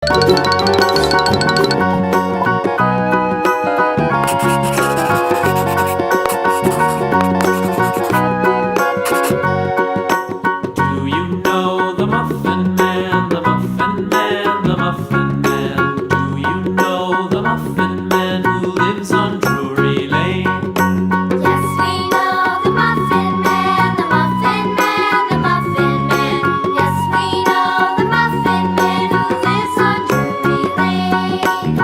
Do you know the Muffin Man, the Muffin Man, the Muffin Man? Do you know the Muffin Man who lives on Drury Lane? Yes, we know the Muffin Man, the Muffin Man, the Muffin Man. Yes, we know the Muffin Man who lives on Drury Lane.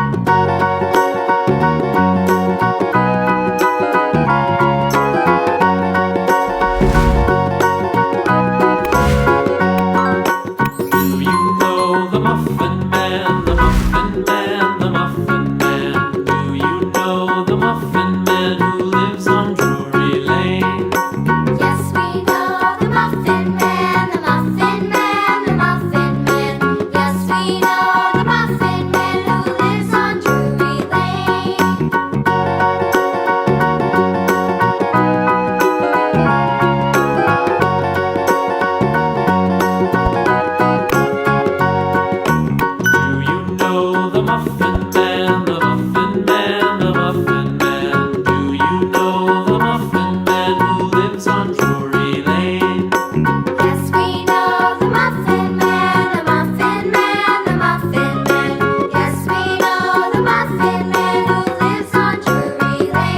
Do you know the Muffin Man, the Muffin Man, the Muffin Man? Do you know the Muffin Man who lives on Drury Lane? Yes, we know the Muffin Man, the Muffin Man, the Muffin Man. Yes, we know the Muffin Man who lives on Drury Lane. Do you know the Muffin Man, the Muffin Man, the Muffin Man? Do you know the Muffin Man who lives on Drury Lane? Yes, we know the Muffin Man, the Muffin Man, the Muffin Man. Yes, we know the Muffin Man who lives on Drury Lane.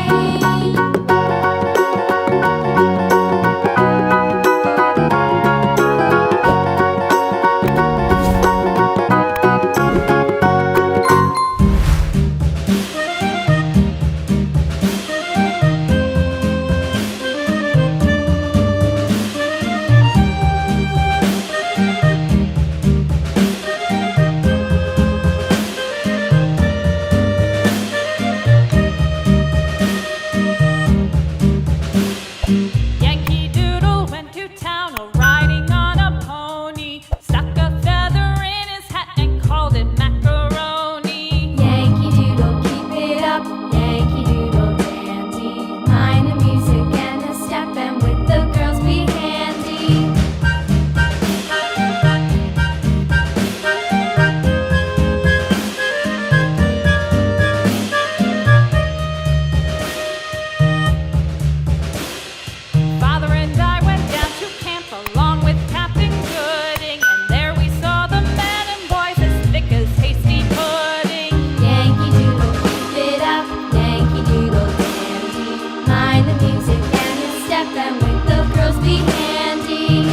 Yankee Doodle went to town riding on a pony, stuck a feather in his hat and called it macaroni. Yankee Doodle, keep it up. Yankee Doodle dandy. Mind the music and the step, and with the girls be handy. Father and I went down to camp along with Captain Gooding, and there we saw the men and boys as thick as hasty pudding. Yankee Doodle, keep it up. Yankee Doodle dandy. Mind the music and the step, and with the girls be handy.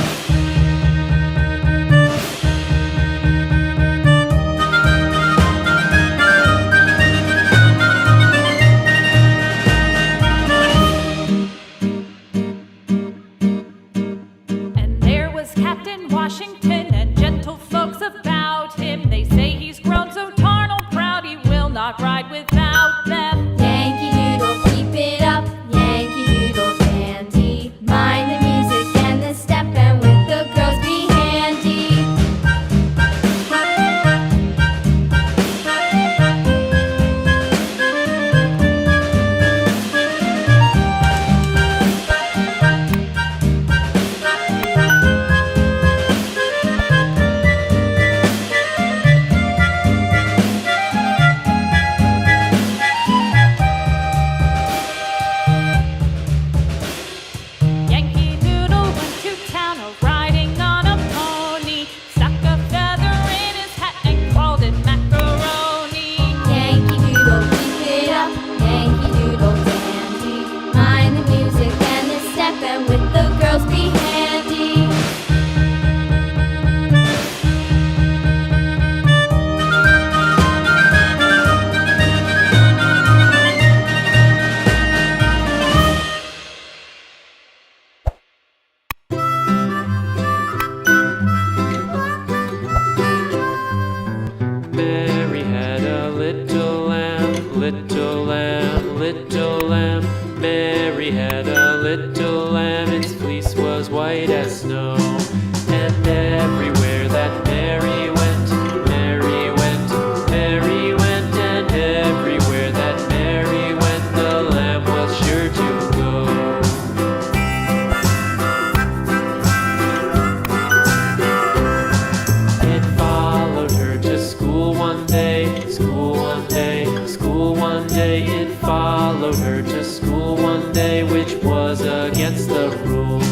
And there was Captain Washington and gentle folks about him. They say he's grown so tarnal proud he will not ride without them. Yankee Doodle, keep it up. Yankee Doodle dandy. Mind the music and the step, and with the girls be handy. Yankee Doodle went to town riding on a pony, stuck a feather in his hat and called it macaroni. Yankee Doodle, keep it up. Yankee Doodle dandy. Mind the music and the step, and with the girls be handy. Mary had a little lamb, little lamb, little lamb. Mary had a little lamb, its fleece was white as snow. And everywhere that Mary went, Mary went, Mary went, and everywhere that Mary went, the lamb was sure to go. It followed her to school day. It followed her to school one day, which was against the rules.